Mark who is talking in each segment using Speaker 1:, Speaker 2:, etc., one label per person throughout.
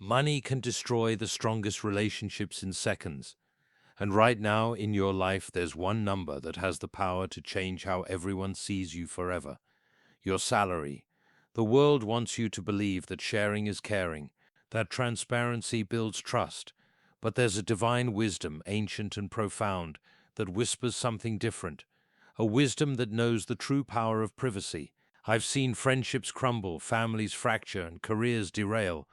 Speaker 1: Money can destroy the strongest relationships in seconds. And right now in your life, there's one number that has the power to change how everyone sees you forever. Your salary. The world wants you to believe that sharing is caring, that transparency builds trust. But there's a divine wisdom, ancient and profound, that whispers something different. A wisdom that knows the true power of privacy. I've seen friendships crumble, families fracture, and careers derail,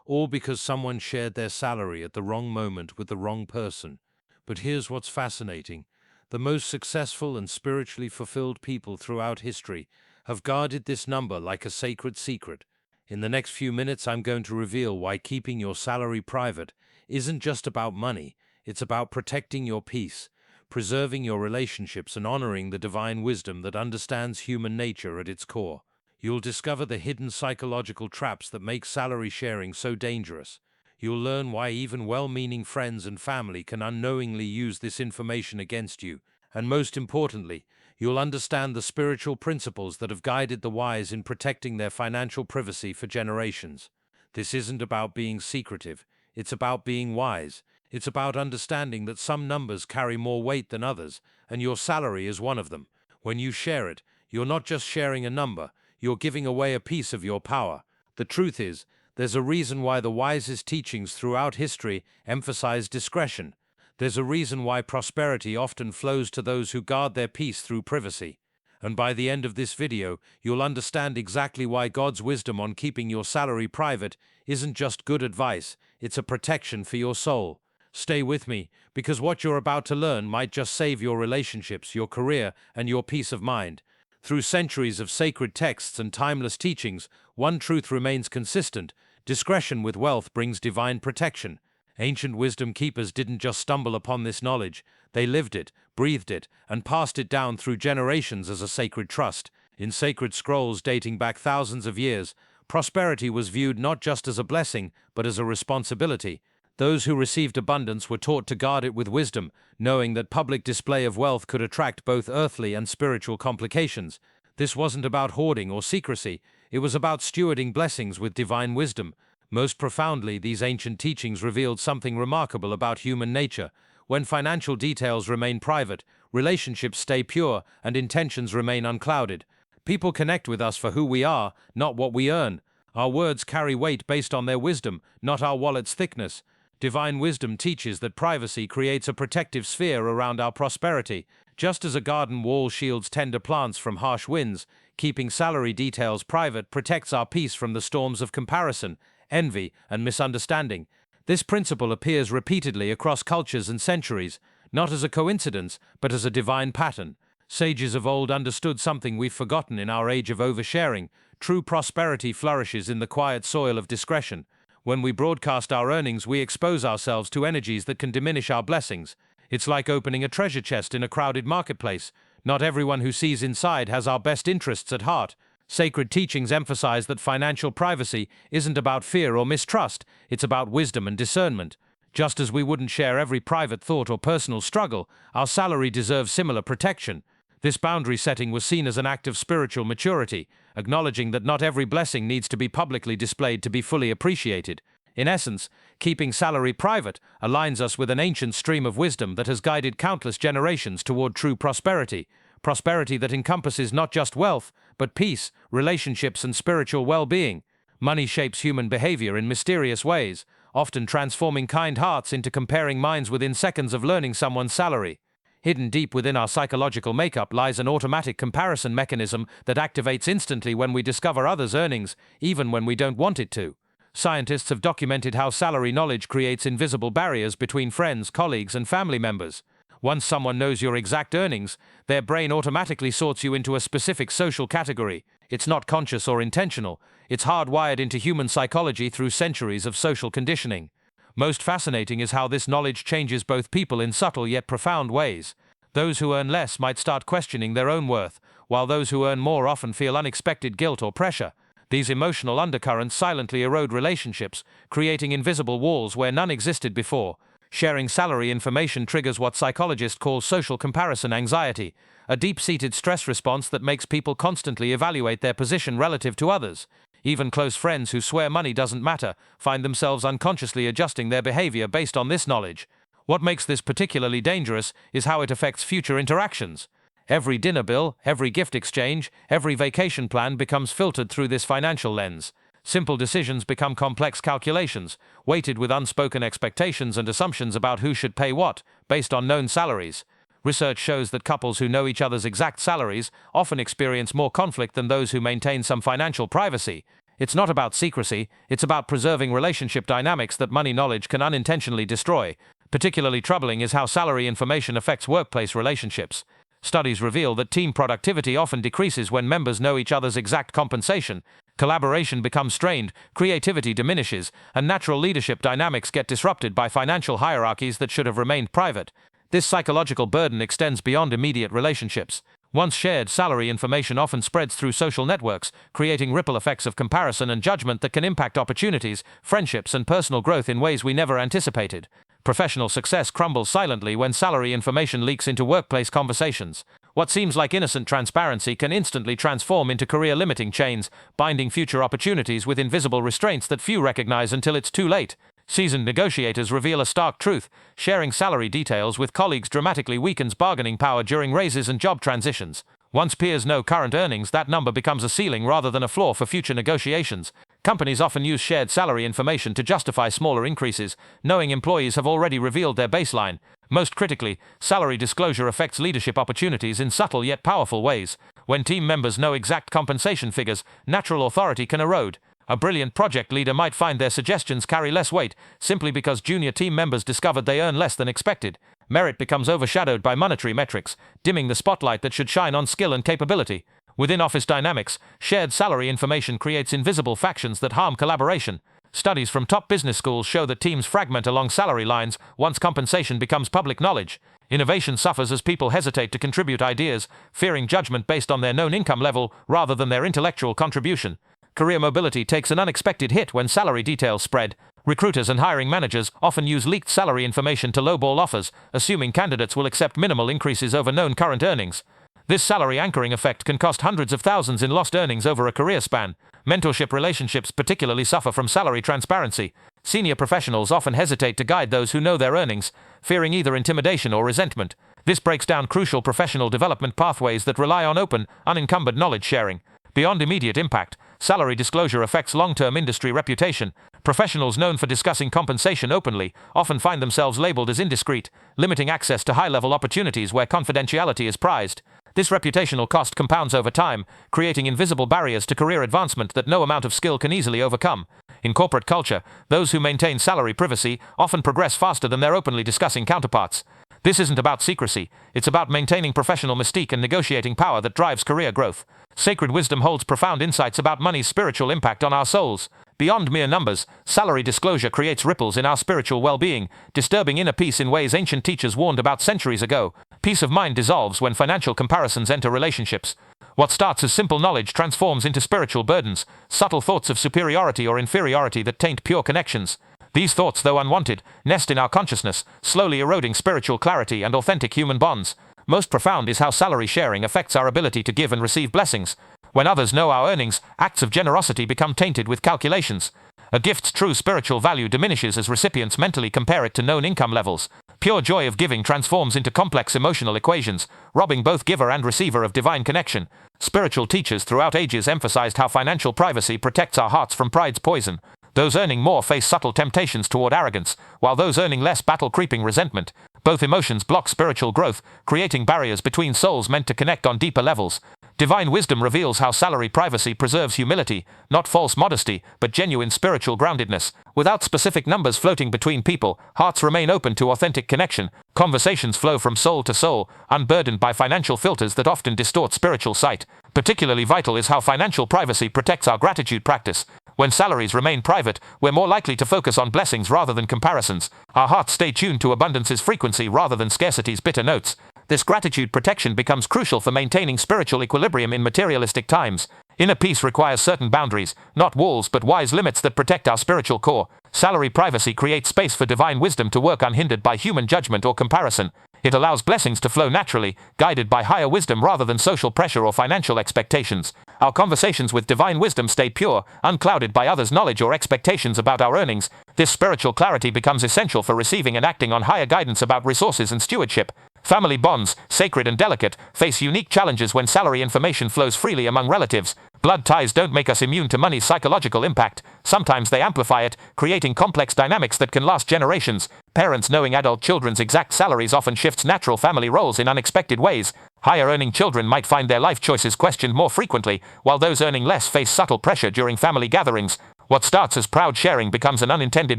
Speaker 1: all because someone shared their salary at the wrong moment with the wrong person. But here's what's fascinating. The most successful and spiritually fulfilled people throughout history have guarded this number like a sacred secret. In the next few minutes, I'm going to reveal why keeping your salary private isn't just about money. It's about protecting your peace, preserving your relationships, and honoring the divine wisdom that understands human nature at its core. You'll discover the hidden psychological traps that make salary sharing so dangerous. You'll learn why even well-meaning friends and family can unknowingly use this information against you. And most importantly, you'll understand the spiritual principles that have guided the wise in protecting their financial privacy for generations. This isn't about being secretive. It's about being wise. It's about understanding that some numbers carry more weight than others, and your salary is one of them. When you share it, you're not just sharing a number, you're giving away a piece of your power. The truth is, there's a reason why the wisest teachings throughout history emphasize discretion. There's a reason why prosperity often flows to those who guard their peace through privacy. And by the end of this video, you'll understand exactly why God's wisdom on keeping your salary private isn't just good advice, it's a protection for your soul. Stay with me, because what you're about to learn might just save your relationships, your career, and your peace of mind. Through centuries of sacred texts and timeless teachings, one truth remains consistent: discretion with wealth brings divine protection. Ancient wisdom keepers didn't just stumble upon this knowledge, they lived it, breathed it, and passed it down through generations as a sacred trust. In sacred scrolls dating back thousands of years, prosperity was viewed not just as a blessing, but as a responsibility. Those who received abundance were taught to guard it with wisdom, knowing that public display of wealth could attract both earthly and spiritual complications. This wasn't about hoarding or secrecy, it was about stewarding blessings with divine wisdom. Most profoundly, these ancient teachings revealed something remarkable about human nature. When financial details remain private, relationships stay pure, and intentions remain unclouded. People connect with us for who we are, not what we earn. Our words carry weight based on their wisdom, not our wallet's thickness. Divine wisdom teaches that privacy creates a protective sphere around our prosperity. Just as a garden wall shields tender plants from harsh winds, keeping salary details private protects our peace from the storms of comparison, envy, and misunderstanding. This principle appears repeatedly across cultures and centuries, not as a coincidence, but as a divine pattern. Sages of old understood something we've forgotten in our age of oversharing. True prosperity flourishes in the quiet soil of discretion. When we broadcast our earnings, we expose ourselves to energies that can diminish our blessings. It's like opening a treasure chest in a crowded marketplace. Not everyone who sees inside has our best interests at heart. Sacred teachings emphasize that financial privacy isn't about fear or mistrust, it's about wisdom and discernment. Just as we wouldn't share every private thought or personal struggle, our salary deserves similar protection. This boundary setting was seen as an act of spiritual maturity, acknowledging that not every blessing needs to be publicly displayed to be fully appreciated. In essence, keeping salary private aligns us with an ancient stream of wisdom that has guided countless generations toward true prosperity. Prosperity that encompasses not just wealth, but peace, relationships, and spiritual well-being. Money shapes human behavior in mysterious ways, often transforming kind hearts into comparing minds within seconds of learning someone's salary. Hidden deep within our psychological makeup lies an automatic comparison mechanism that activates instantly when we discover others' earnings, even when we don't want it to. Scientists have documented how salary knowledge creates invisible barriers between friends, colleagues, and family members. Once someone knows your exact earnings, their brain automatically sorts you into a specific social category. It's not conscious or intentional. It's hardwired into human psychology through centuries of social conditioning. Most fascinating is how this knowledge changes both people in subtle yet profound ways. Those who earn less might start questioning their own worth, while those who earn more often feel unexpected guilt or pressure. These emotional undercurrents silently erode relationships, creating invisible walls where none existed before. Sharing salary information triggers what psychologists call social comparison anxiety, a deep-seated stress response that makes people constantly evaluate their position relative to others.
Speaker 2: Even close friends who swear money doesn't matter find themselves unconsciously adjusting their behavior based on this knowledge. What makes this particularly dangerous is how it affects future interactions. Every dinner bill, every gift exchange, every vacation plan becomes filtered through this financial lens. Simple decisions become complex calculations, weighted with unspoken expectations and assumptions about who should pay what, based on known salaries. Research shows that couples who know each other's exact salaries often experience more conflict than those who maintain some financial privacy. It's not about secrecy, it's about preserving relationship dynamics that money knowledge can unintentionally destroy. Particularly troubling is how salary information affects workplace relationships. Studies reveal that team productivity often decreases when members know each other's exact compensation. Collaboration becomes strained, creativity diminishes, and natural leadership dynamics get disrupted by financial hierarchies that should have remained private. This psychological burden extends beyond immediate relationships. Once shared salary information often spreads through social networks, creating ripple effects of comparison and judgment that can impact opportunities, friendships, and personal growth in ways we never anticipated. Professional success crumbles silently when salary information leaks into workplace conversations. What seems like innocent transparency can instantly transform into career-limiting chains, binding future opportunities with invisible restraints that few recognize until it's too late. Seasoned negotiators reveal a stark truth: sharing salary details with colleagues dramatically weakens bargaining power during raises and job transitions. Once peers know current earnings, that number becomes a ceiling rather than a floor for future negotiations. Companies often use shared salary information to justify smaller increases, knowing employees have already revealed their baseline. Most critically, salary disclosure affects leadership opportunities in subtle yet powerful ways. When team members know exact compensation figures, natural authority can erode. A brilliant project leader might find their suggestions carry less weight, simply because junior team members discovered they earn less than expected. Merit becomes overshadowed by monetary metrics, dimming the spotlight that should shine on skill and capability. Within office dynamics, shared salary information creates invisible factions that harm collaboration. Studies from top business schools show that teams fragment along salary lines once compensation becomes public knowledge. Innovation suffers as people hesitate to contribute ideas, fearing judgment based on their known income level rather than their intellectual contribution. Career mobility takes an unexpected hit when salary details spread. Recruiters and hiring managers often use leaked salary information to lowball offers, assuming candidates will accept minimal increases over known current earnings. This salary anchoring effect can cost hundreds of thousands in lost earnings over a career span. Mentorship relationships particularly suffer from salary transparency. Senior professionals often hesitate to guide those who know their earnings, fearing either intimidation or resentment. This breaks down crucial professional development pathways that rely on open, unencumbered knowledge sharing. Beyond immediate impact, salary disclosure affects long-term industry reputation. Professionals known for discussing compensation openly often find themselves labeled as indiscreet, limiting access to high-level opportunities where confidentiality is prized. This reputational cost compounds over time, creating invisible barriers to career advancement that no amount of skill can easily overcome. In corporate culture, those who maintain salary privacy often progress faster than their openly discussing counterparts. This isn't about secrecy, it's about maintaining professional mystique and negotiating power that drives career growth. Sacred wisdom holds profound insights about money's spiritual impact on our souls. Beyond mere numbers, salary disclosure creates ripples in our spiritual well-being, disturbing inner peace in ways ancient teachers warned about centuries ago. Peace of mind dissolves when financial comparisons enter relationships. What starts as simple knowledge transforms into spiritual burdens, subtle thoughts of superiority or inferiority that taint pure connections. These thoughts, though unwanted, nest in our consciousness, slowly eroding spiritual clarity and authentic human bonds. Most profound is how salary sharing affects our ability to give and receive blessings. When others know our earnings, acts of generosity become tainted with calculations. A gift's true spiritual value diminishes as recipients mentally compare it to known income levels. Pure joy of giving transforms into complex emotional equations, robbing both giver and receiver of divine connection. Spiritual teachers throughout ages emphasized how financial privacy protects our hearts from pride's poison. Those earning more face subtle temptations toward arrogance, while those earning less battle creeping resentment. Both emotions block spiritual growth, creating barriers between souls meant to connect on deeper levels. Divine wisdom reveals how salary privacy preserves humility, not false modesty, but genuine spiritual groundedness. Without specific numbers floating between people, hearts remain open to authentic connection. Conversations flow from soul to soul, unburdened by financial filters that often distort spiritual sight. Particularly vital is how financial privacy protects our gratitude practice. When salaries remain private, we're more likely to focus on blessings rather than comparisons. Our hearts stay tuned to abundance's frequency rather than scarcity's bitter notes. This gratitude protection becomes crucial for maintaining spiritual equilibrium in materialistic times. Inner peace requires certain boundaries, not walls but wise limits that protect our spiritual core. Salary privacy creates space for divine wisdom to work unhindered by human judgment or comparison. It allows blessings to flow naturally, guided by higher wisdom rather than social pressure or financial expectations. Our conversations with divine wisdom stay pure, unclouded by others' knowledge or expectations about our earnings. This spiritual clarity becomes essential for receiving and acting on higher guidance about resources and stewardship. Family bonds, sacred and delicate, face unique challenges when salary information flows freely among relatives. Blood ties don't make us immune to money's psychological impact. Sometimes they amplify it, creating complex dynamics that can last generations. Parents knowing adult children's exact salaries often shifts natural family roles in unexpected ways. Higher-earning children might find their life choices questioned more frequently, while those earning less face subtle pressure during family gatherings. What starts as proud sharing becomes an unintended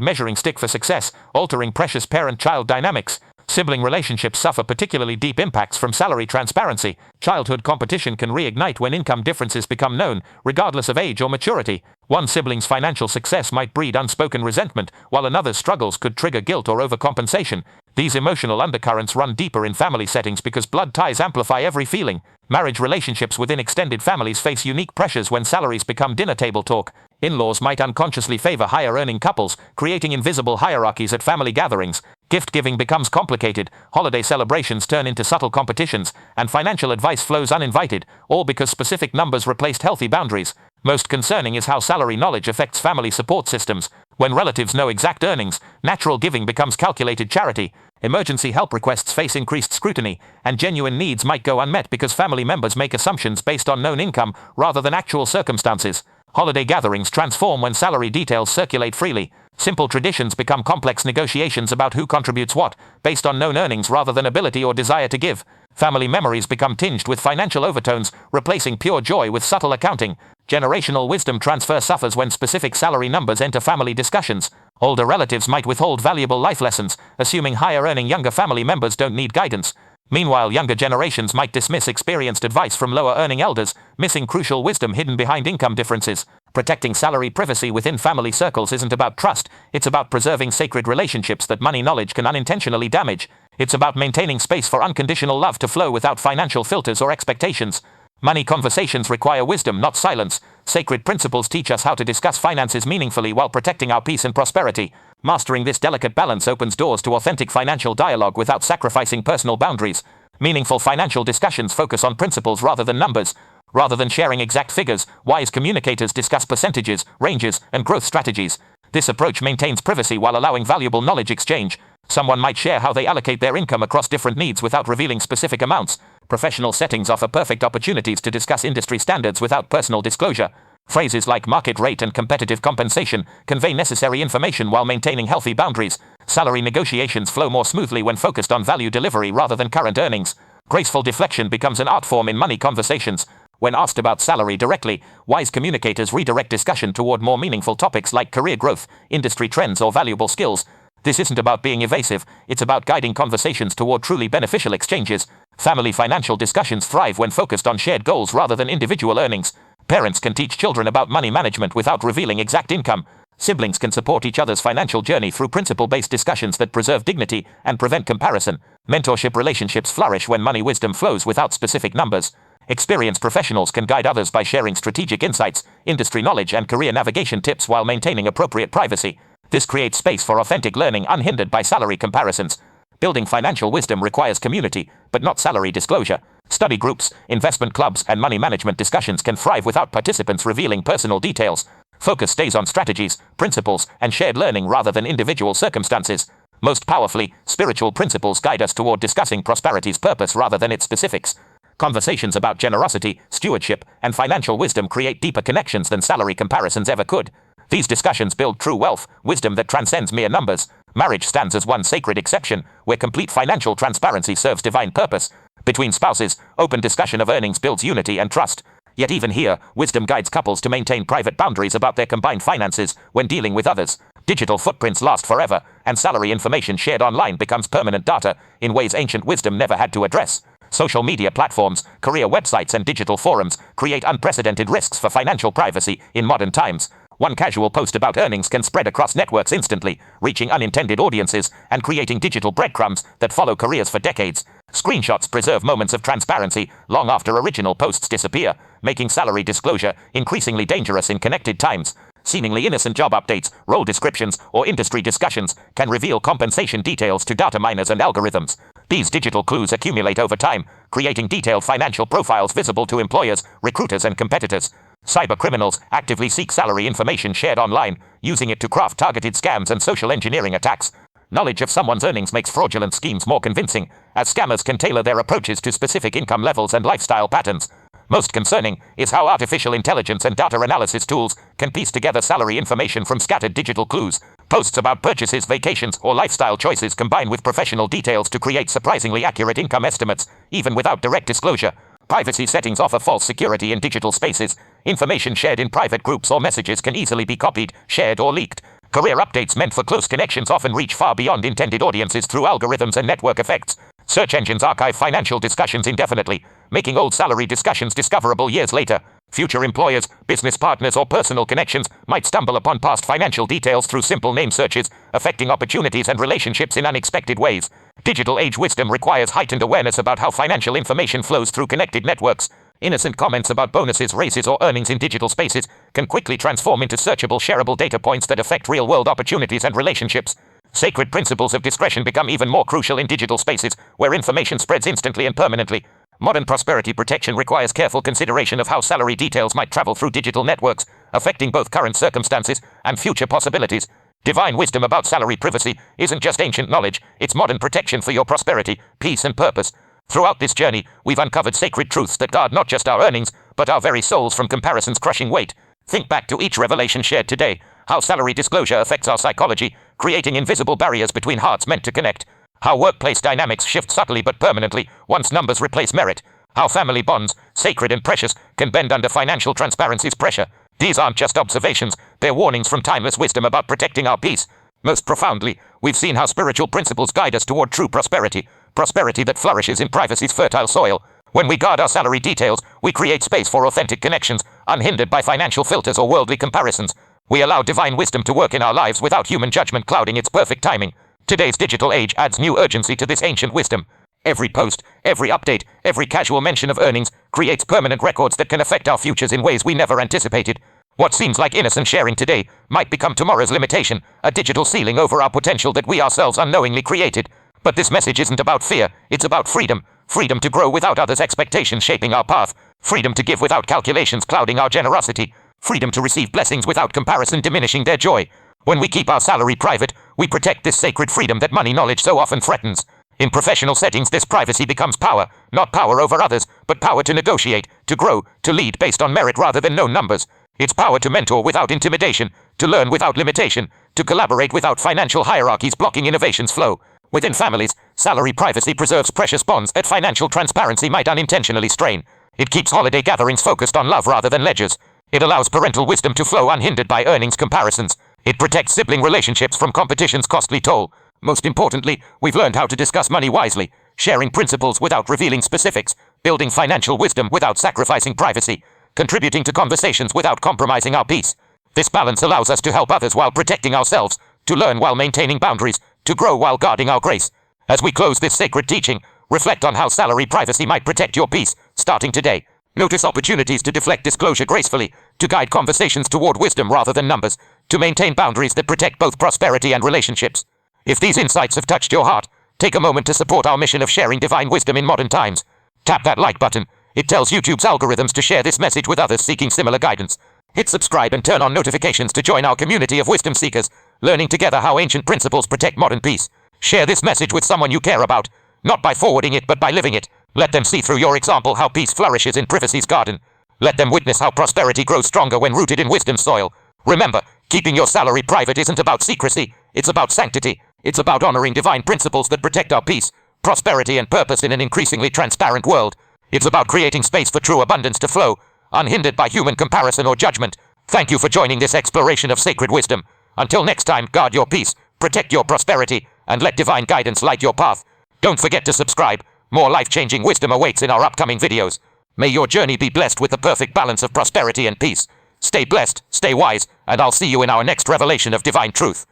Speaker 2: measuring stick for success, altering precious parent-child dynamics. Sibling relationships suffer particularly deep impacts from salary transparency. Childhood competition can reignite when income differences become known, regardless of age or maturity. One sibling's financial success might breed unspoken resentment, while another's struggles could trigger guilt or overcompensation. These emotional undercurrents run deeper in family settings because blood ties amplify every feeling. Marriage relationships within extended families face unique pressures when salaries become dinner table talk. In-laws might unconsciously favor higher-earning couples, creating invisible hierarchies at family gatherings. Gift-giving becomes complicated, holiday celebrations turn into subtle competitions, and financial advice flows uninvited, all because specific numbers replaced healthy boundaries. Most concerning is how salary knowledge affects family support systems. When relatives know exact earnings, natural giving becomes calculated charity. Emergency help requests face increased scrutiny, and genuine needs might go unmet because family members make assumptions based on known income rather than actual circumstances. Holiday gatherings transform when salary details circulate freely. Simple traditions become complex negotiations about who contributes what, based on known earnings rather than ability or desire to give. Family memories become tinged with financial overtones, replacing pure joy with subtle accounting. Generational wisdom transfer suffers when specific salary numbers enter family discussions. Older relatives might withhold valuable life lessons, assuming higher-earning younger family members don't need guidance. Meanwhile, younger generations might dismiss experienced advice from lower-earning elders, missing crucial wisdom hidden behind income differences. Protecting salary privacy within family circles isn't about trust, it's about preserving sacred relationships that money knowledge can unintentionally damage. It's about maintaining space for unconditional love to flow without financial filters or expectations. Money conversations require wisdom, not silence. Sacred principles teach us how to discuss finances meaningfully while protecting our peace and prosperity. Mastering this delicate balance opens doors to authentic financial dialogue without sacrificing personal boundaries. Meaningful financial discussions focus on principles rather than numbers. Rather than sharing exact figures, wise communicators discuss percentages, ranges, and growth strategies. This approach maintains privacy while allowing valuable knowledge exchange. Someone might share how they allocate their income across different needs without revealing specific amounts. Professional settings offer perfect opportunities to discuss industry standards without personal disclosure. Phrases like market rate and competitive compensation convey necessary information while maintaining healthy boundaries. Salary negotiations flow more smoothly when focused on value delivery rather than current earnings. Graceful deflection becomes an art form in money conversations. When asked about salary directly, wise communicators redirect discussion toward more meaningful topics like career growth, industry trends, or valuable skills. This isn't about being evasive, it's about guiding conversations toward truly beneficial exchanges. Family financial discussions thrive when focused on shared goals rather than individual earnings. Parents can teach children about money management without revealing exact income. Siblings can support each other's financial journey through principle-based discussions that preserve dignity and prevent comparison. Mentorship relationships flourish when money wisdom flows without specific numbers. Experienced professionals can guide others by sharing strategic insights, industry knowledge, and career navigation tips while maintaining appropriate privacy. This creates space for authentic learning unhindered by salary comparisons. Building financial wisdom requires community, but not salary disclosure. Study groups, investment clubs, and money management discussions can thrive without participants revealing personal details. Focus stays on strategies, principles, and shared learning rather than individual circumstances. Most powerfully, spiritual principles guide us toward discussing prosperity's purpose rather than its specifics. Conversations about generosity, stewardship, and financial wisdom create deeper connections than salary comparisons ever could. These discussions build true wealth, wisdom that transcends mere numbers. Marriage stands as one sacred exception, where complete financial transparency serves divine purpose. Between spouses, open discussion of earnings builds unity and trust. Yet even here, wisdom guides couples to maintain private boundaries about their combined finances when dealing with others. Digital footprints last forever, and salary information shared online becomes permanent data in ways ancient wisdom never had to address. Social media platforms, career websites, and digital forums create unprecedented risks for financial privacy in modern times. One casual post about earnings can spread across networks instantly, reaching unintended audiences and creating digital breadcrumbs that follow careers for decades. Screenshots preserve moments of transparency long after original posts disappear, making salary disclosure increasingly dangerous in connected times. Seemingly innocent job updates, role descriptions, or industry discussions can reveal compensation details to data miners and algorithms.
Speaker 3: These digital clues accumulate over time, creating detailed financial profiles visible to employers, recruiters, and competitors. Cybercriminals actively seek salary information shared online, using it to craft targeted scams and social engineering attacks. Knowledge of someone's earnings makes fraudulent schemes more convincing, as scammers can tailor their approaches to specific income levels and lifestyle patterns. Most concerning is how artificial intelligence and data analysis tools can piece together salary information from scattered digital clues. Posts about purchases, vacations, or lifestyle choices combine with professional details to create surprisingly accurate income estimates, even without direct disclosure. Privacy settings offer false security in digital spaces. Information shared in private groups or messages can easily be copied, shared, or leaked. Career updates meant for close connections often reach far beyond intended audiences through algorithms and network effects. Search engines archive financial discussions indefinitely, making old salary discussions discoverable years later. Future employers, business partners, or personal connections might stumble upon past financial details through simple name searches, affecting opportunities and relationships in unexpected ways. Digital age wisdom requires heightened awareness about how financial information flows through connected networks. Innocent comments about bonuses, raises, or earnings in digital spaces can quickly transform into searchable, shareable data points that affect real-world opportunities and relationships. Sacred principles of discretion become even more crucial in digital spaces, where information spreads instantly and permanently. Modern prosperity protection requires careful consideration of how salary details might travel through digital networks, affecting both current circumstances and future possibilities. Divine wisdom about salary privacy isn't just ancient knowledge, it's modern protection for your prosperity, peace, and purpose. Throughout this journey, we've uncovered sacred truths that guard not just our earnings, but our very souls from comparison's crushing weight. Think back to each revelation shared today, how salary disclosure affects our psychology, creating invisible barriers between hearts meant to connect. How workplace dynamics shift subtly but permanently once numbers replace merit. How family bonds, sacred and precious, can bend under financial transparency's pressure. These aren't just observations, they're warnings from timeless wisdom about protecting our peace. Most profoundly, we've seen how spiritual principles guide us toward true prosperity. Prosperity that flourishes in privacy's fertile soil. When we guard our salary details, we create space for authentic connections, unhindered by financial filters or worldly comparisons. We allow divine wisdom to work in our lives without human judgment clouding its perfect timing. Today's digital age adds new urgency to this ancient wisdom. Every post, every update, every casual mention of earnings creates permanent records that can affect our futures in ways we never anticipated. What seems like innocent sharing today might become tomorrow's limitation, a digital ceiling over our potential that we ourselves unknowingly created. But this message isn't about fear, it's about freedom. Freedom to grow without others' expectations shaping our path. Freedom to give without calculations clouding our generosity. Freedom to receive blessings without comparison diminishing their joy. When we keep our salary private, we protect this sacred freedom that money knowledge so often threatens. In professional settings, this privacy becomes power, not power over others, but power to negotiate, to grow, to lead based on merit rather than known numbers. It's power to mentor without intimidation, to learn without limitation, to collaborate without financial hierarchies blocking innovation's flow. Within families, salary privacy preserves precious bonds that financial transparency might unintentionally strain. It keeps holiday gatherings focused on love rather than ledgers. It allows parental wisdom to flow unhindered by earnings comparisons. It protects sibling relationships from competition's costly toll. Most importantly, we've learned how to discuss money wisely, sharing principles without revealing specifics, building financial wisdom without sacrificing privacy, contributing to conversations without compromising our peace. This balance allows us to help others while protecting ourselves, to learn while maintaining boundaries, to grow while guarding our grace. As we close this sacred teaching, reflect on how salary privacy might protect your peace, starting today. Notice opportunities to deflect disclosure gracefully, to guide conversations toward wisdom rather than numbers, to maintain boundaries that protect both prosperity and relationships. If these insights have touched your heart, take a moment to support our mission of sharing divine wisdom in modern times. Tap that like button. It tells YouTube's algorithms to share this message with others seeking similar guidance. Hit subscribe and turn on notifications to join our community of wisdom seekers, learning together how ancient principles protect modern peace. Share this message with someone you care about, not by forwarding it but by living it. Let them see through your example how peace flourishes in privacy's garden. Let them witness how prosperity grows stronger when rooted in wisdom's soil. Remember, keeping your salary private isn't about secrecy, it's about sanctity. It's about honoring divine principles that protect our peace, prosperity, and purpose in an increasingly transparent world. It's about creating space for true abundance to flow, unhindered by human comparison or judgment. Thank you for joining this exploration of sacred wisdom. Until next time, guard your peace, protect your prosperity, and let divine guidance light your path. Don't forget to subscribe. More life-changing wisdom awaits in our upcoming videos. May your journey be blessed with the perfect balance of prosperity and peace. Stay blessed, stay wise, and I'll see you in our next revelation of divine truth.